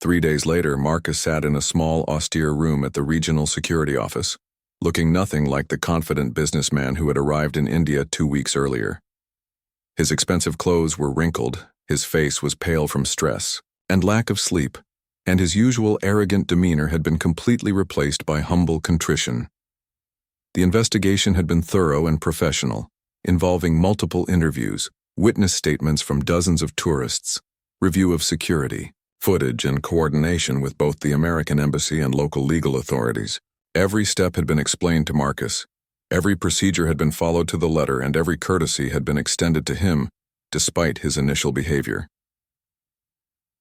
3 days later, Marcus sat in a small, austere room at the regional security office, looking nothing like the confident businessman who had arrived in India 2 weeks earlier. His expensive clothes were wrinkled, his face was pale from stress and lack of sleep, and his usual arrogant demeanor had been completely replaced by humble contrition. The investigation had been thorough and professional, involving multiple interviews, witness statements from dozens of tourists, review of security, footage, and coordination with both the American embassy and local legal authorities. Every step had been explained to Marcus. Every procedure had been followed to the letter, and every courtesy had been extended to him, despite his initial behavior.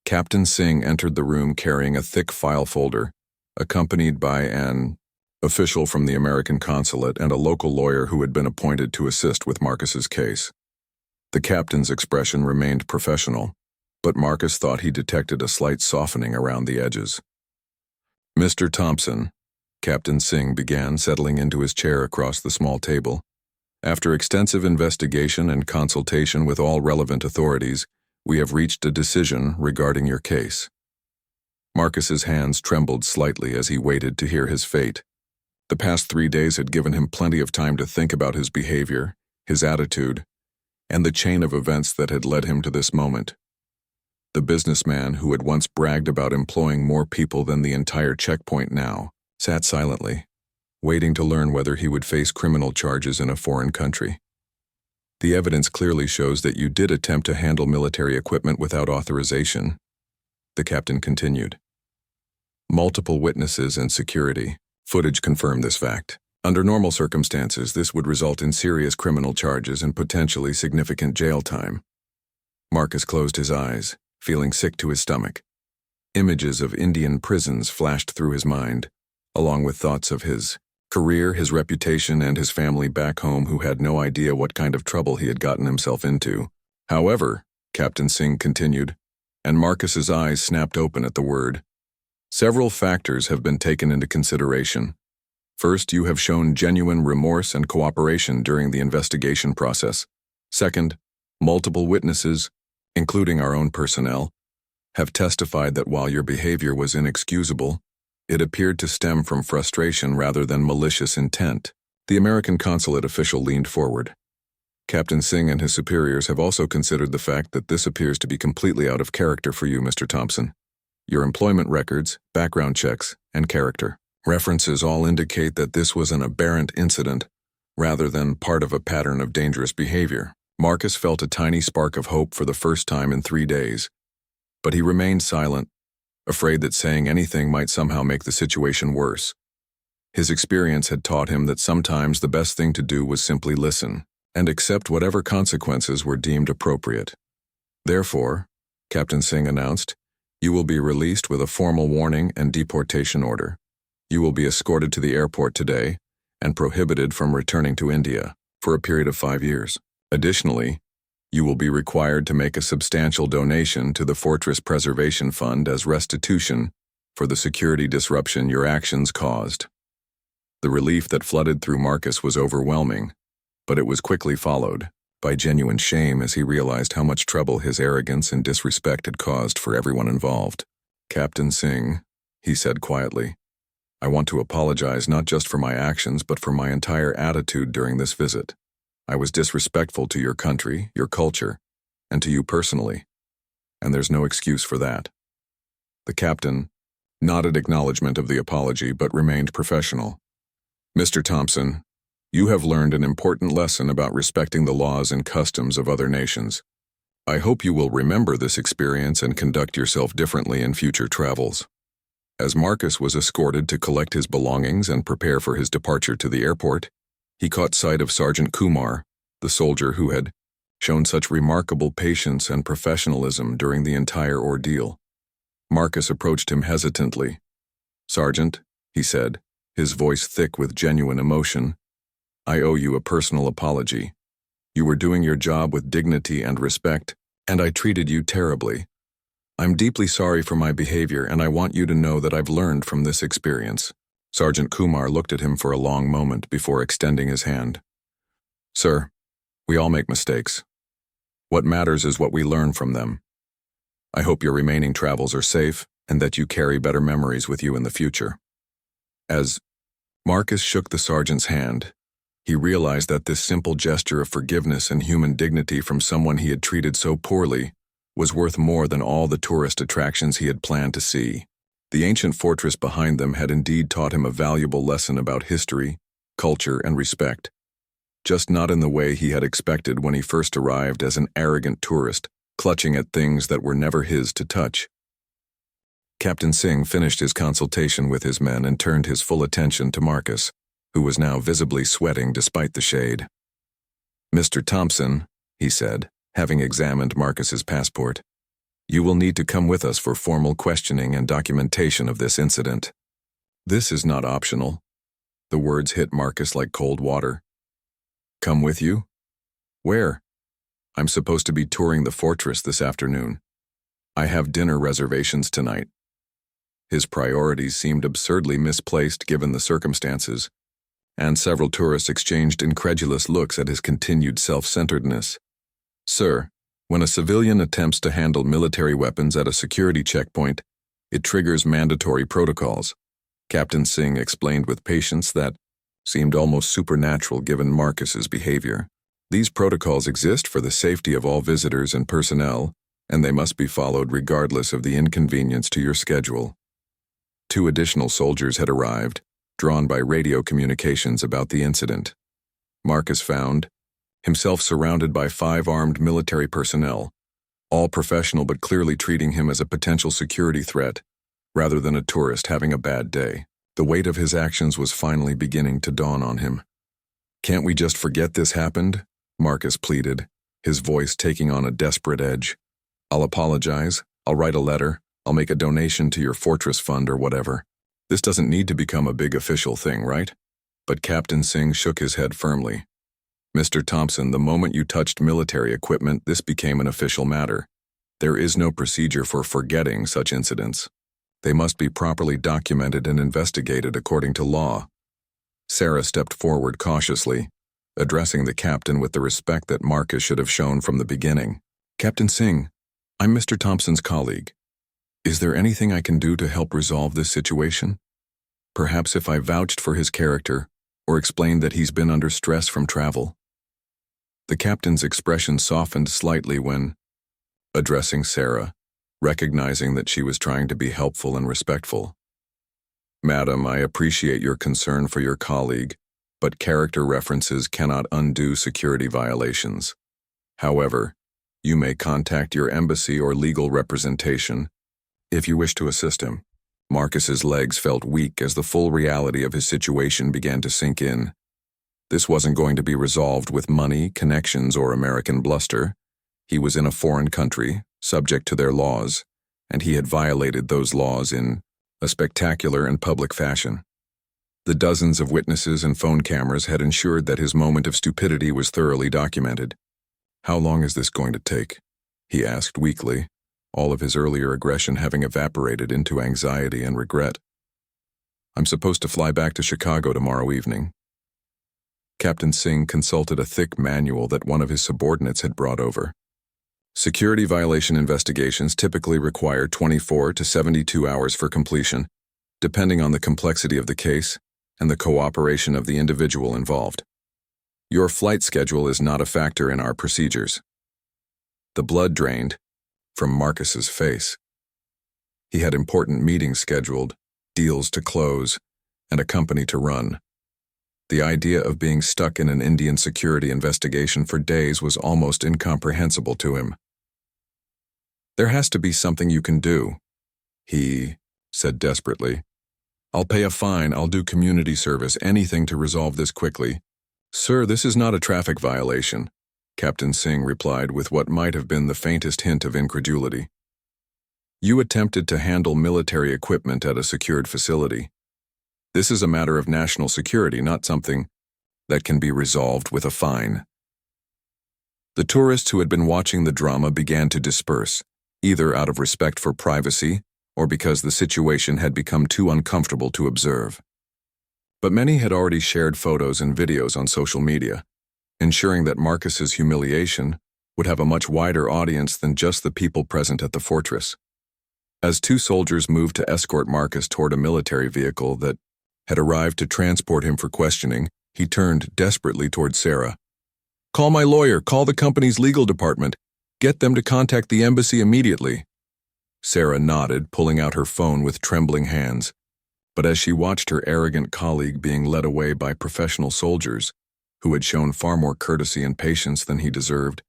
Captain Singh entered the room carrying a thick file folder, accompanied by an official from the American consulate and a local lawyer who had been appointed to assist with Marcus's case. The captain's expression remained professional, but Marcus thought he detected a slight softening around the edges. "Mr. Thompson," Captain Singh began, settling into his chair across the small table. "After extensive investigation and consultation with all relevant authorities, we have reached a decision regarding your case." Marcus's hands trembled slightly as he waited to hear his fate. The past 3 days had given him plenty of time to think about his behavior, his attitude, and the chain of events that had led him to this moment. The businessman who had once bragged about employing more people than the entire checkpoint now sat silently, waiting to learn whether he would face criminal charges in a foreign country. "The evidence clearly shows that you did attempt to handle military equipment without authorization," the captain continued. "Multiple witnesses and security footage confirm this fact. Under normal circumstances, this would result in serious criminal charges and potentially significant jail time." Marcus closed his eyes, feeling sick to his stomach. Images of Indian prisons flashed through his mind, along with thoughts of his career, his reputation, and his family back home who had no idea what kind of trouble he had gotten himself into. "However," Captain Singh continued, and Marcus's eyes snapped open at the word, "several factors have been taken into consideration. First, you have shown genuine remorse and cooperation during the investigation process. Second, multiple witnesses, including our own personnel, have testified that while your behavior was inexcusable, it appeared to stem from frustration rather than malicious intent." The American consulate official leaned forward. "Captain Singh and his superiors have also considered the fact that this appears to be completely out of character for you, Mr. Thompson. Your employment records, background checks, and character references all indicate that this was an aberrant incident rather than part of a pattern of dangerous behavior." Marcus felt a tiny spark of hope for the first time in 3 days, but he remained silent, afraid that saying anything might somehow make the situation worse. His experience had taught him that sometimes the best thing to do was simply listen and accept whatever consequences were deemed appropriate. "Therefore," Captain Singh announced, "you will be released with a formal warning and deportation order. You will be escorted to the airport today and prohibited from returning to India for a period of 5 years. Additionally, you will be required to make a substantial donation to the Fortress Preservation Fund as restitution for the security disruption your actions caused." The relief that flooded through Marcus was overwhelming, but it was quickly followed by genuine shame as he realized how much trouble his arrogance and disrespect had caused for everyone involved. "Captain Singh," he said quietly, "I want to apologize not just for my actions but for my entire attitude during this visit. I was disrespectful to your country, your culture, and to you personally, and there's no excuse for that." The captain nodded acknowledgement of the apology but remained professional. "Mr. Thompson, you have learned an important lesson about respecting the laws and customs of other nations. I hope you will remember this experience and conduct yourself differently in future travels." As Marcus was escorted to collect his belongings and prepare for his departure to the airport, he caught sight of Sergeant Kumar, the soldier who had shown such remarkable patience and professionalism during the entire ordeal. Marcus approached him hesitantly. "Sergeant," he said, his voice thick with genuine emotion, "I owe you a personal apology. You were doing your job with dignity and respect, and I treated you terribly. I'm deeply sorry for my behavior, and I want you to know that I've learned from this experience." Sergeant Kumar looked at him for a long moment before extending his hand. "Sir, we all make mistakes. What matters is what we learn from them. I hope your remaining travels are safe and that you carry better memories with you in the future. As Marcus shook the sergeant's hand, he realized that this simple gesture of forgiveness and human dignity from someone he had treated so poorly was worth more than all the tourist attractions he had planned to see. The ancient fortress behind them had indeed taught him a valuable lesson about history, culture, and respect, just not in the way he had expected when he first arrived as an arrogant tourist, clutching at things that were never his to touch. Captain Singh finished his consultation with his men and turned his full attention to Marcus, who was now visibly sweating despite the shade. "Mr. Thompson," he said, having examined Marcus's passport, "you will need to come with us for formal questioning and documentation of this incident." "This is not optional." The words hit Marcus like cold water. "Come with you? Where?" "I'm supposed to be touring the fortress this afternoon. I have dinner reservations tonight." His priorities seemed absurdly misplaced given the circumstances, and several tourists exchanged incredulous looks at his continued self-centeredness. "Sir, when a civilian attempts to handle military weapons at a security checkpoint, it triggers mandatory protocols," Captain Singh explained with patience that seemed almost supernatural given Marcus's behavior. "These protocols exist for the safety of all visitors and personnel, and they must be followed regardless of the inconvenience to your schedule." 2 additional soldiers had arrived, drawn by radio communications about the incident. Marcus found himself surrounded by 5 armed military personnel, all professional but clearly treating him as a potential security threat, rather than a tourist having a bad day. The weight of his actions was finally beginning to dawn on him. "Can't we just forget this happened?" Marcus pleaded, his voice taking on a desperate edge. "I'll apologize, I'll write a letter, I'll make a donation to your fortress fund or whatever. This doesn't need to become a big official thing, right?" But Captain Singh shook his head firmly. "Mr. Thompson, the moment you touched military equipment, this became an official matter. There is no procedure for forgetting such incidents. They must be properly documented and investigated according to law." Sarah stepped forward cautiously, addressing the captain with the respect that Marcus should have shown from the beginning. "Captain Singh, I'm Mr. Thompson's colleague. Is there anything I can do to help resolve this situation? Perhaps if I vouched for his character, or explained that he's been under stress from travel." The captain's expression softened slightly when, addressing Sarah, recognizing that she was trying to be helpful and respectful. "Madam, I appreciate your concern for your colleague, but character references cannot undo security violations. However, you may contact your embassy or legal representation if you wish to assist him." Marcus's legs felt weak as the full reality of his situation began to sink in. This wasn't going to be resolved with money, connections, or American bluster. He was in a foreign country, subject to their laws, and he had violated those laws in a spectacular and public fashion. The dozens of witnesses and phone cameras had ensured that his moment of stupidity was thoroughly documented. "How long is this going to take?" he asked weakly, all of his earlier aggression having evaporated into anxiety and regret. "I'm supposed to fly back to Chicago tomorrow evening." Captain Singh consulted a thick manual that one of his subordinates had brought over. Security violation investigations typically require 24 to 72 hours for completion, depending on the complexity of the case and the cooperation of the individual involved. Your flight schedule is not a factor in our procedures. The blood drained from Marcus's face. He had important meetings scheduled, deals to close, and a company to run. The idea of being stuck in an Indian security investigation for days was almost incomprehensible to him. "There has to be something you can do," he said desperately. "I'll pay a fine, I'll do community service, anything to resolve this quickly." "Sir, this is not a traffic violation," Captain Singh replied with what might have been the faintest hint of incredulity. "You attempted to handle military equipment at a secured facility. This is a matter of national security, not something that can be resolved with a fine." The tourists who had been watching the drama began to disperse, either out of respect for privacy or because the situation had become too uncomfortable to observe. But many had already shared photos and videos on social media, ensuring that Marcus's humiliation would have a much wider audience than just the people present at the fortress. As two soldiers moved to escort Marcus toward a military vehicle that had arrived to transport him for questioning, he turned desperately toward Sarah. "Call my lawyer, call the company's legal department. Get them to contact the embassy immediately." Sarah nodded, pulling out her phone with trembling hands. But as she watched her arrogant colleague being led away by professional soldiers, who had shown far more courtesy and patience than he deserved,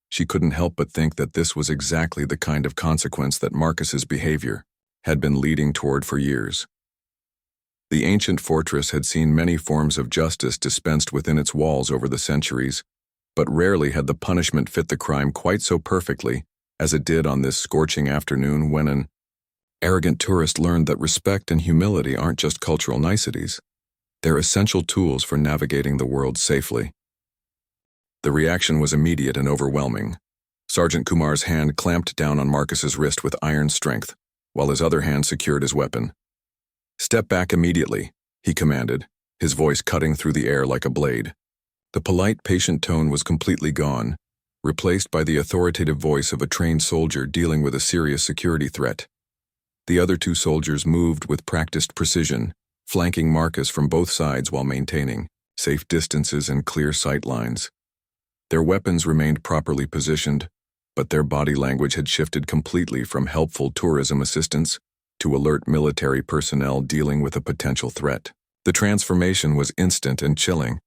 she couldn't help but think that this was exactly the kind of consequence that Marcus's behavior had been leading toward for years. The ancient fortress had seen many forms of justice dispensed within its walls over the centuries, but rarely had the punishment fit the crime quite so perfectly as it did on this scorching afternoon when an arrogant tourist learned that respect and humility aren't just cultural niceties. They're essential tools for navigating the world safely. The reaction was immediate and overwhelming. Sergeant Kumar's hand clamped down on Marcus's wrist with iron strength, while his other hand secured his weapon. "Step back immediately," he commanded, his voice cutting through the air like a blade. The polite, patient tone was completely gone, replaced by the authoritative voice of a trained soldier dealing with a serious security threat. The other two soldiers moved with practiced precision, flanking Marcus from both sides while maintaining safe distances and clear sight lines. Their weapons remained properly positioned, but their body language had shifted completely from helpful tourism assistance to alert military personnel dealing with a potential threat. The transformation was instant and chilling.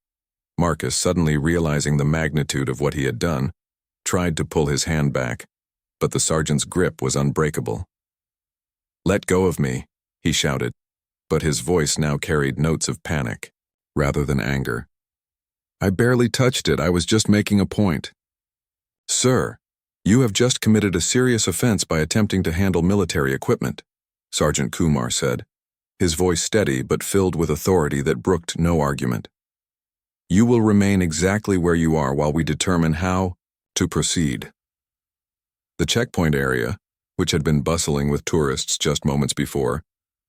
Marcus, suddenly realizing the magnitude of what he had done, tried to pull his hand back, but the sergeant's grip was unbreakable. "Let go of me," he shouted, but his voice now carried notes of panic, rather than anger. "I barely touched it, I was just making a point." "Sir, you have just committed a serious offense by attempting to handle military equipment," Sergeant Kumar said, his voice steady but filled with authority that brooked no argument. "You will remain exactly where you are while we determine how to proceed." The checkpoint area, which had been bustling with tourists just moments before,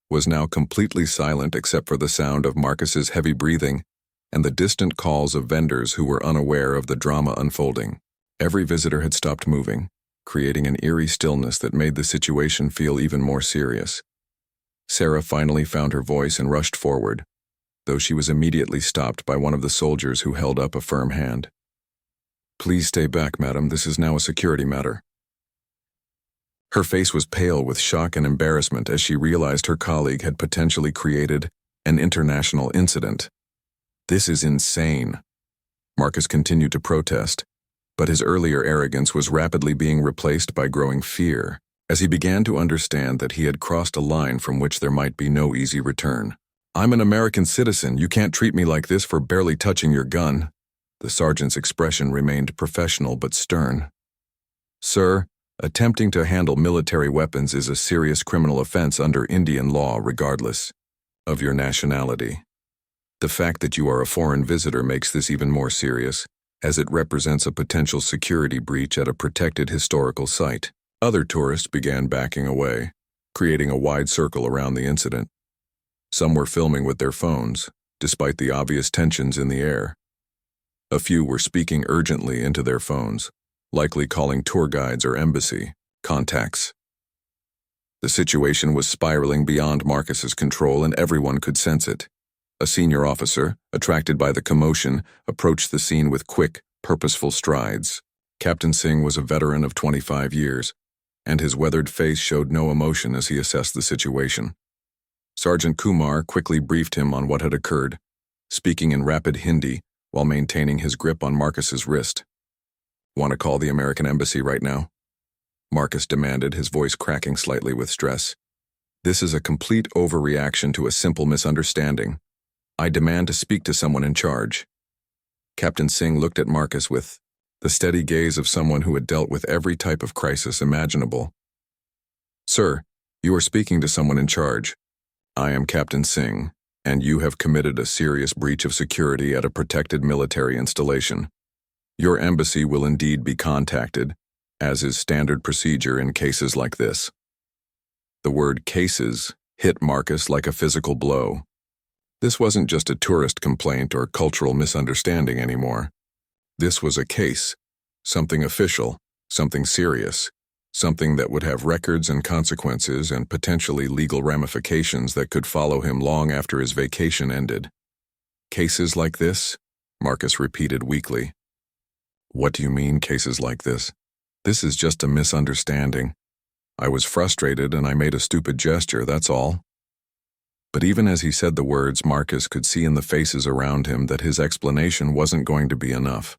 was now completely silent except for the sound of Marcus's heavy breathing and the distant calls of vendors who were unaware of the drama unfolding. Every visitor had stopped moving, creating an eerie stillness that made the situation feel even more serious. Sarah finally found her voice and rushed forward, though she was immediately stopped by one of the soldiers who held up a firm hand. "Please stay back, madam. This is now a security matter." Her face was pale with shock and embarrassment as she realized her colleague had potentially created an international incident. "This is insane." Marcus continued to protest, but his earlier arrogance was rapidly being replaced by growing fear, as he began to understand that he had crossed a line from which there might be no easy return. "I'm an American citizen. You can't treat me like this for barely touching your gun." The sergeant's expression remained professional but stern. "Sir, attempting to handle military weapons is a serious criminal offense under Indian law regardless of your nationality. The fact that you are a foreign visitor makes this even more serious, as it represents a potential security breach at a protected historical site." Other tourists began backing away, creating a wide circle around the incident. Some were filming with their phones, despite the obvious tensions in the air. A few were speaking urgently into their phones, likely calling tour guides or embassy contacts. The situation was spiraling beyond Marcus's control and everyone could sense it. A senior officer, attracted by the commotion, approached the scene with quick, purposeful strides. Captain Singh was a veteran of 25 years, and his weathered face showed no emotion as he assessed the situation. Sergeant Kumar quickly briefed him on what had occurred, speaking in rapid Hindi while maintaining his grip on Marcus's wrist. "Want to call the American embassy right now?" Marcus demanded, his voice cracking slightly with stress. "This is a complete overreaction to a simple misunderstanding. I demand to speak to someone in charge." Captain Singh looked at Marcus with the steady gaze of someone who had dealt with every type of crisis imaginable. "Sir, you are speaking to someone in charge. I am Captain Singh, and you have committed a serious breach of security at a protected military installation. Your embassy will indeed be contacted, as is standard procedure in cases like this." The word cases hit Marcus like a physical blow. This wasn't just a tourist complaint or cultural misunderstanding anymore. This was a case, something official, something serious, something that would have records and consequences and potentially legal ramifications that could follow him long after his vacation ended. Cases like this? Marcus repeated weakly. What do you mean, cases like this? This is just a misunderstanding. I was frustrated and I made a stupid gesture, that's all. But even as he said the words, Marcus could see in the faces around him that his explanation wasn't going to be enough.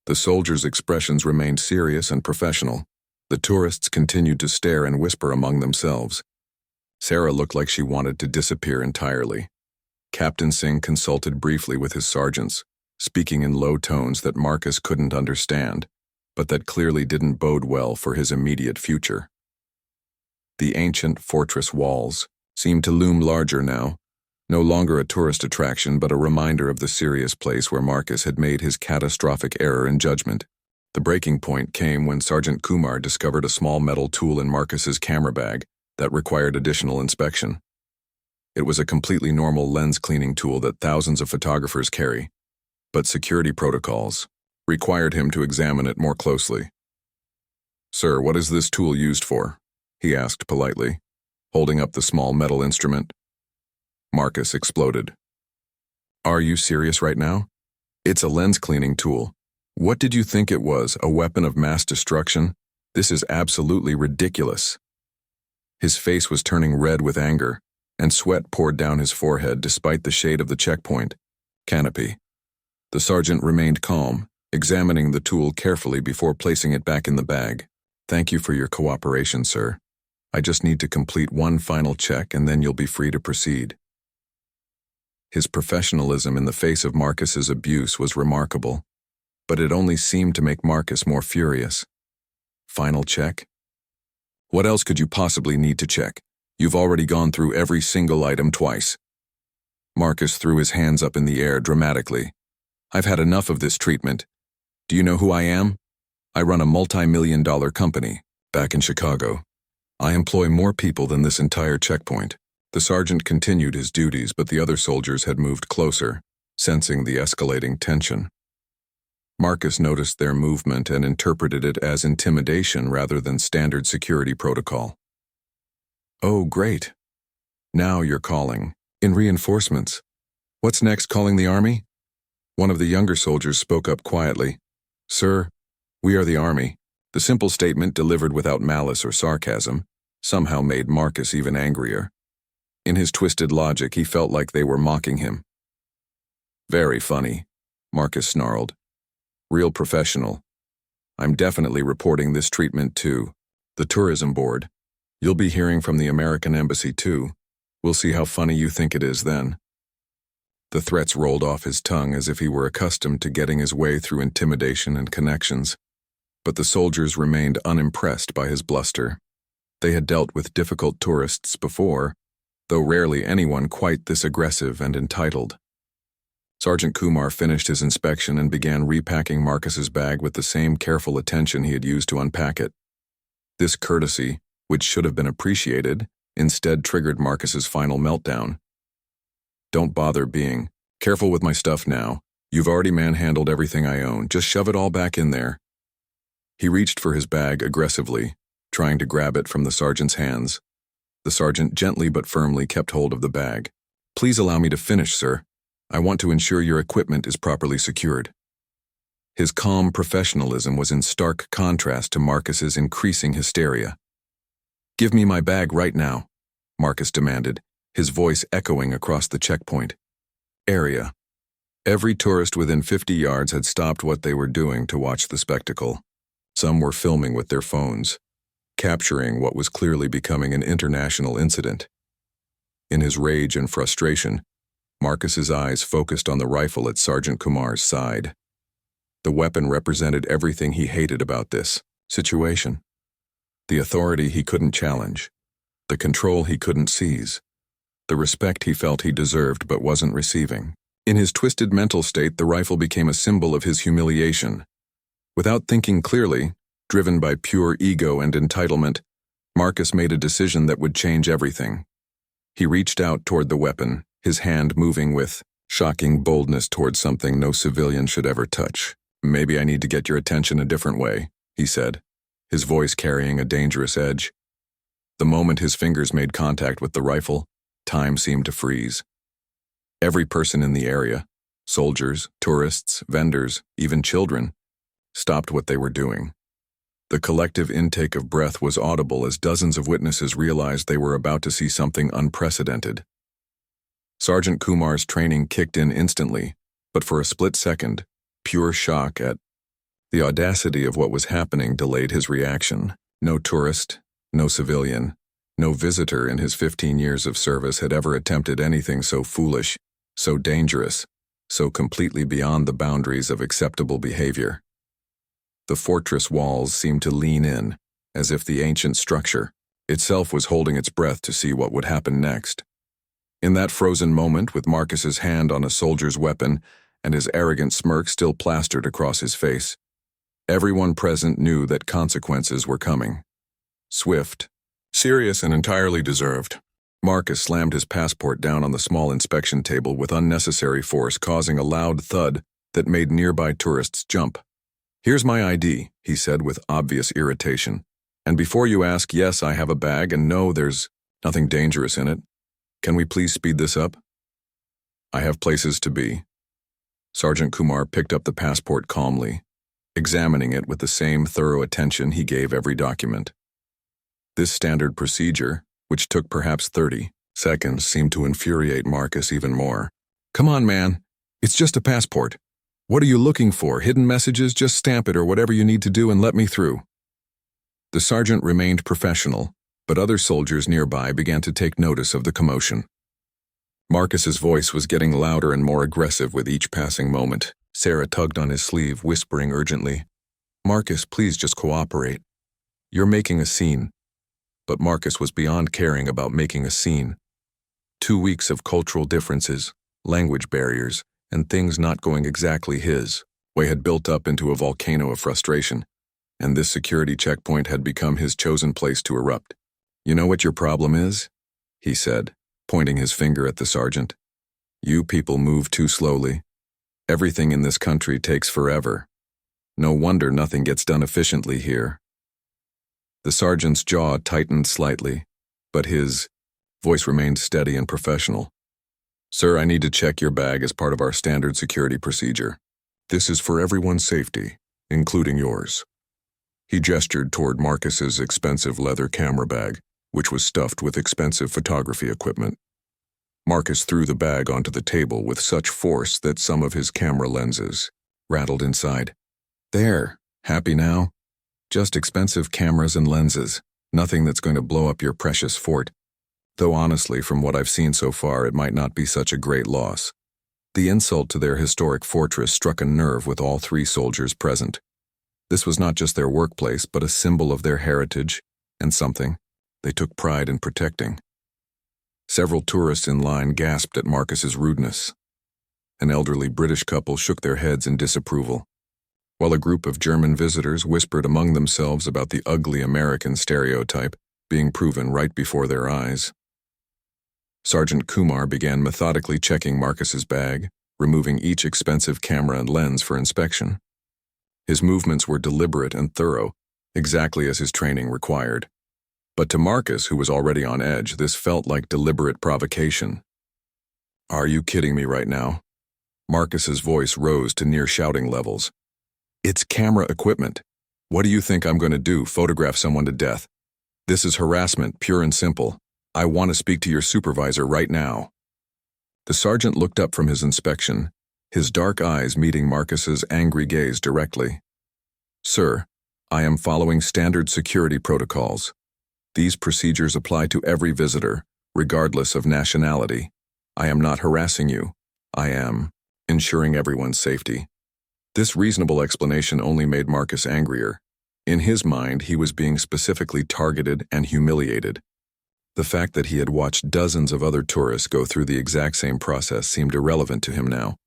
The soldiers' expressions remained serious and professional. The tourists continued to stare and whisper among themselves. Sarah looked like she wanted to disappear entirely. Captain Singh consulted briefly with his sergeants, speaking in low tones that Marcus couldn't understand, but that clearly didn't bode well for his immediate future. The ancient fortress walls seemed to loom larger now, no longer a tourist attraction but a reminder of the serious place where Marcus had made his catastrophic error in judgment. The breaking point came when Sergeant Kumar discovered a small metal tool in Marcus's camera bag that required additional inspection. It was a completely normal lens cleaning tool that thousands of photographers carry, but security protocols required him to examine it more closely. "Sir, what is this tool used for?" he asked politely, holding up the small metal instrument. Marcus exploded. "Are you serious right now? It's a lens cleaning tool. What did you think it was, a weapon of mass destruction? This is absolutely ridiculous." His face was turning red with anger, and sweat poured down his forehead despite the shade of the checkpoint canopy. The sergeant remained calm, examining the tool carefully before placing it back in the bag. "Thank you for your cooperation, sir. I just need to complete one final check and then you'll be free to proceed." His professionalism in the face of Marcus's abuse was remarkable, but it only seemed to make Marcus more furious. Final check? What else could you possibly need to check? You've already gone through every single item twice. Marcus threw his hands up in the air dramatically. "I've had enough of this treatment. Do you know who I am? I run a multi-million-dollar company back in Chicago. I employ more people than this entire checkpoint." The sergeant continued his duties, but the other soldiers had moved closer, sensing the escalating tension. Marcus noticed their movement and interpreted it as intimidation rather than standard security protocol. "Oh, great. Now you're calling in reinforcements. What's next, calling the army?" One of the younger soldiers spoke up quietly. "Sir, we are the army." The simple statement, delivered without malice or sarcasm, somehow made Marcus even angrier. In his twisted logic, he felt like they were mocking him. "Very funny," Marcus snarled. "Real professional. I'm definitely reporting this treatment to the tourism board. You'll be hearing from the American embassy too. We'll see how funny you think it is then." The threats rolled off his tongue as if he were accustomed to getting his way through intimidation and connections. But the soldiers remained unimpressed by his bluster. They had dealt with difficult tourists before, though rarely anyone quite this aggressive and entitled. Sergeant Kumar finished his inspection and began repacking Marcus's bag with the same careful attention he had used to unpack it. This courtesy, which should have been appreciated, instead triggered Marcus's final meltdown. "Don't bother being careful with my stuff now. You've already manhandled everything I own. Just shove it all back in there." He reached for his bag aggressively, trying to grab it from the sergeant's hands. The sergeant gently but firmly kept hold of the bag. "Please allow me to finish, sir. I want to ensure your equipment is properly secured." His calm professionalism was in stark contrast to Marcus's increasing hysteria. "Give me my bag right now," Marcus demanded, his voice echoing across the checkpoint area. Every tourist within 50 yards had stopped what they were doing to watch the spectacle. Some were filming with their phones, capturing what was clearly becoming an international incident. In his rage and frustration, Marcus's eyes focused on the rifle at Sergeant Kumar's side. The weapon represented everything he hated about this situation. The authority he couldn't challenge, the control he couldn't seize, the respect he felt he deserved but wasn't receiving. In his twisted mental state, the rifle became a symbol of his humiliation. Without thinking clearly, driven by pure ego and entitlement, Marcus made a decision that would change everything. He reached out toward the weapon, his hand moving with shocking boldness toward something no civilian should ever touch. "Maybe I need to get your attention a different way," he said, his voice carrying a dangerous edge. The moment his fingers made contact with the rifle, time seemed to freeze. Every person in the area, soldiers, tourists, vendors, even children, stopped what they were doing. The collective intake of breath was audible as dozens of witnesses realized they were about to see something unprecedented. Sergeant Kumar's training kicked in instantly, but for a split second, pure shock at the audacity of what was happening delayed his reaction. No tourist, no civilian, no visitor in his 15 years of service had ever attempted anything so foolish, so dangerous, so completely beyond the boundaries of acceptable behavior. The fortress walls seemed to lean in, as if the ancient structure itself was holding its breath to see what would happen next. In that frozen moment, with Marcus's hand on a soldier's weapon and his arrogant smirk still plastered across his face, everyone present knew that consequences were coming. Swift, serious, and entirely deserved. Marcus slammed his passport down on the small inspection table with unnecessary force, causing a loud thud that made nearby tourists jump. "Here's my ID," he said with obvious irritation. "And before you ask, yes, I have a bag, and no, there's nothing dangerous in it. Can we please speed this up? I have places to be." Sergeant Kumar picked up the passport calmly, examining it with the same thorough attention he gave every document. This standard procedure, which took perhaps 30 seconds, seemed to infuriate Marcus even more. "Come on, man. It's just a passport. What are you looking for? Hidden messages? Just stamp it or whatever you need to do and let me through." The sergeant remained professional, but other soldiers nearby began to take notice of the commotion. Marcus's voice was getting louder and more aggressive with each passing moment. Sarah tugged on his sleeve, whispering urgently, "Marcus, please just cooperate. You're making a scene." But Marcus was beyond caring about making a scene. 2 weeks of cultural differences, language barriers, and things not going exactly his way had built up into a volcano of frustration, and this security checkpoint had become his chosen place to erupt. "You know what your problem is?" he said, pointing his finger at the sergeant. "You people move too slowly. Everything in this country takes forever. No wonder nothing gets done efficiently here." The sergeant's jaw tightened slightly, but his voice remained steady and professional. "Sir, I need to check your bag as part of our standard security procedure. This is for everyone's safety, including yours." He gestured toward Marcus's expensive leather camera bag, which was stuffed with expensive photography equipment. Marcus threw the bag onto the table with such force that some of his camera lenses rattled inside. "There, happy now? Just expensive cameras and lenses, nothing that's going to blow up your precious fort. Though honestly, from what I've seen so far, it might not be such a great loss." The insult to their historic fortress struck a nerve with all 3 soldiers present. This was not just their workplace, but a symbol of their heritage and something they took pride in protecting. Several tourists in line gasped at Marcus's rudeness. An elderly British couple shook their heads in disapproval, while a group of German visitors whispered among themselves about the ugly American stereotype being proven right before their eyes. Sergeant Kumar began methodically checking Marcus's bag, removing each expensive camera and lens for inspection. His movements were deliberate and thorough, exactly as his training required. But to Marcus, who was already on edge, this felt like deliberate provocation. "Are you kidding me right now?" Marcus's voice rose to near shouting levels. "It's camera equipment. What do you think I'm going to do, photograph someone to death? This is harassment, pure and simple. I want to speak to your supervisor right now." The sergeant looked up from his inspection, his dark eyes meeting Marcus's angry gaze directly. "Sir, I am following standard security protocols. These procedures apply to every visitor, regardless of nationality. I am not harassing you. I am ensuring everyone's safety." This reasonable explanation only made Marcus angrier. In his mind, he was being specifically targeted and humiliated. The fact that he had watched dozens of other tourists go through the exact same process seemed irrelevant to him now.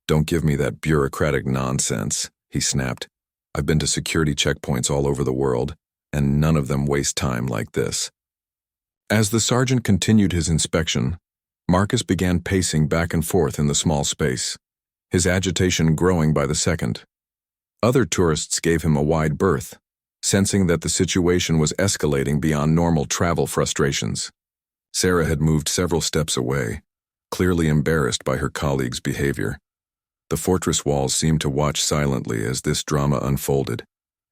"Don't give me that bureaucratic nonsense," he snapped. "I've been to security checkpoints all over the world, and none of them waste time like this." As the sergeant continued his inspection, Marcus began pacing back and forth in the small space, his agitation growing by the second. Other tourists gave him a wide berth, sensing that the situation was escalating beyond normal travel frustrations. Sarah had moved several steps away, clearly embarrassed by her colleague's behavior. The fortress walls seemed to watch silently as this drama unfolded,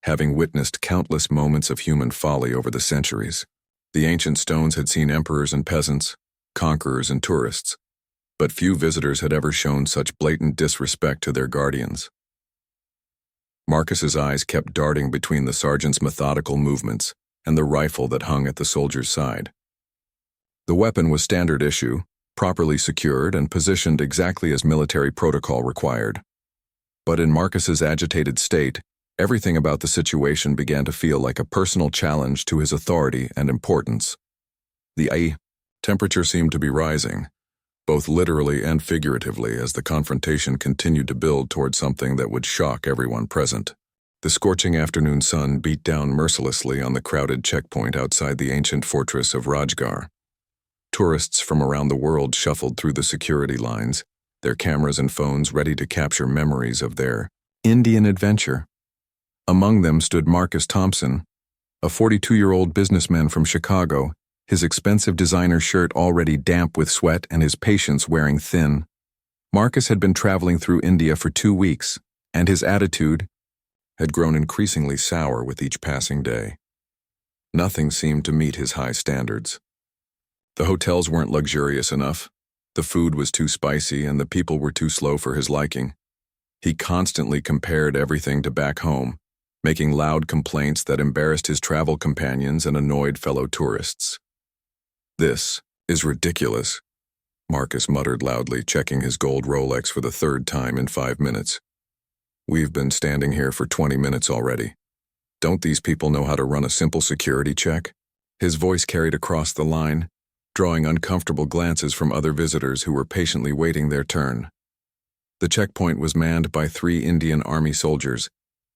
having witnessed countless moments of human folly over the centuries. The ancient stones had seen emperors and peasants, conquerors and tourists, but few visitors had ever shown such blatant disrespect to their guardians. Marcus's eyes kept darting between the sergeant's methodical movements and the rifle that hung at the soldier's side. The weapon was standard issue, properly secured and positioned exactly as military protocol required. But in Marcus's agitated state, everything about the situation began to feel like a personal challenge to his authority and importance. The temperature seemed to be rising, both literally and figuratively, as the confrontation continued to build toward something that would shock everyone present. The scorching afternoon sun beat down mercilessly on the crowded checkpoint outside the ancient fortress of Rajgarh. Tourists from around the world shuffled through the security lines, their cameras and phones ready to capture memories of their Indian adventure. Among them stood Marcus Thompson, a 42-year-old businessman from Chicago, his expensive designer shirt already damp with sweat and his patience wearing thin. Marcus had been traveling through India for 2 weeks, and his attitude had grown increasingly sour with each passing day. Nothing seemed to meet his high standards. The hotels weren't luxurious enough, the food was too spicy, and the people were too slow for his liking. He constantly compared everything to back home, making loud complaints that embarrassed his travel companions and annoyed fellow tourists. "This is ridiculous," Marcus muttered loudly, checking his gold Rolex for the 3rd time in 5 minutes. "We've been standing here for 20 minutes already. Don't these people know how to run a simple security check?" His voice carried across the line, drawing uncomfortable glances from other visitors who were patiently waiting their turn. The checkpoint was manned by 3 Indian Army soldiers,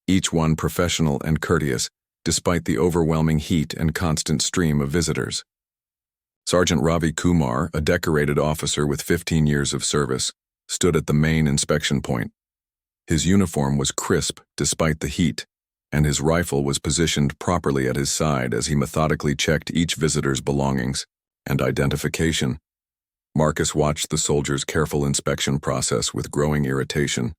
each one professional and courteous, despite the overwhelming heat and constant stream of visitors. Sergeant Ravi Kumar, a decorated officer with 15 years of service, stood at the main inspection point. His uniform was crisp despite the heat, and his rifle was positioned properly at his side as he methodically checked each visitor's belongings and identification. Marcus watched the soldiers' careful inspection process with growing irritation.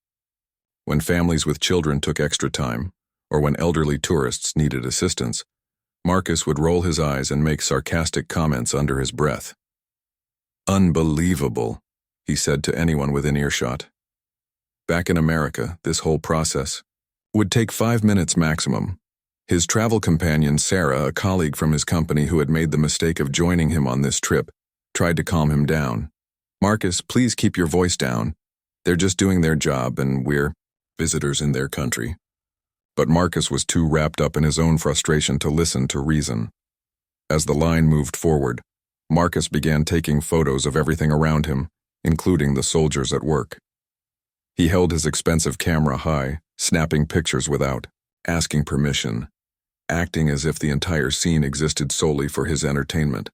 When families with children took extra time, or when elderly tourists needed assistance, Marcus would roll his eyes and make sarcastic comments under his breath. "Unbelievable," he said to anyone within earshot. Back in America, this whole process would take 5 minutes maximum. His travel companion Sarah, a colleague from his company who had made the mistake of joining him on this trip, tried to calm him down. "Marcus, please keep your voice down. They're just doing their job and we're visitors in their country." But Marcus was too wrapped up in his own frustration to listen to reason. As the line moved forward, Marcus began taking photos of everything around him, including the soldiers at work. He held his expensive camera high, snapping pictures without asking permission, acting as if the entire scene existed solely for his entertainment.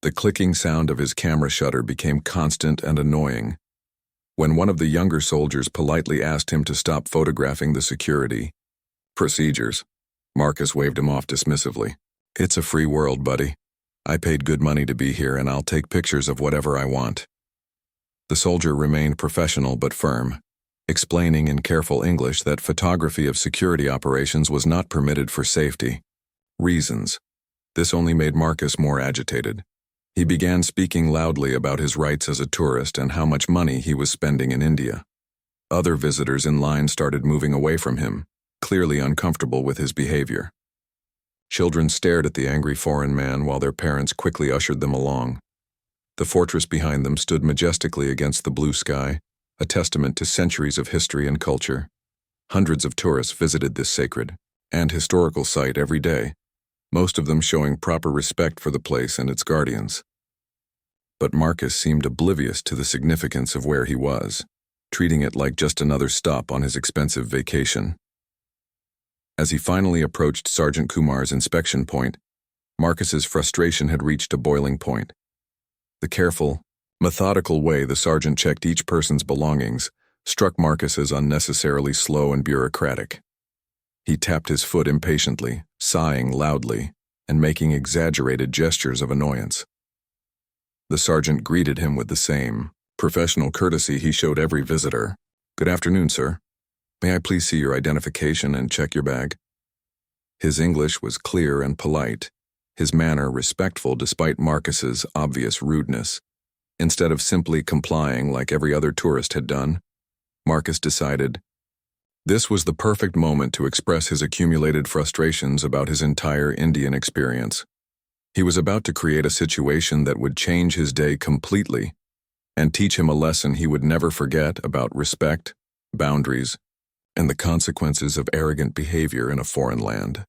The clicking sound of his camera shutter became constant and annoying. When one of the younger soldiers politely asked him to stop photographing the security procedures, Marcus waved him off dismissively. "It's a free world, buddy. I paid good money to be here and I'll take pictures of whatever I want." The soldier remained professional but firm, explaining in careful English that photography of security operations was not permitted for safety reasons. This only made Marcus more agitated. He began speaking loudly about his rights as a tourist and how much money he was spending in India. Other visitors in line started moving away from him, clearly uncomfortable with his behavior. Children stared at the angry foreign man while their parents quickly ushered them along. The fortress behind them stood majestically against the blue sky, a testament to centuries of history and culture. Hundreds of tourists visited this sacred and historical site every day, most of them showing proper respect for the place and its guardians. But Marcus seemed oblivious to the significance of where he was, treating it like just another stop on his expensive vacation. As he finally approached Sergeant Kumar's inspection point, Marcus's frustration had reached a boiling point. The careful, methodical way the sergeant checked each person's belongings struck Marcus as unnecessarily slow and bureaucratic. He tapped his foot impatiently, sighing loudly, and making exaggerated gestures of annoyance. The sergeant greeted him with the same professional courtesy he showed every visitor. "Good afternoon, sir. May I please see your identification and check your bag?" His English was clear and polite, his manner respectful despite Marcus's obvious rudeness. Instead of simply complying like every other tourist had done, Marcus decided this was the perfect moment to express his accumulated frustrations about his entire Indian experience. He was about to create a situation that would change his day completely and teach him a lesson he would never forget about respect, boundaries, and the consequences of arrogant behavior in a foreign land.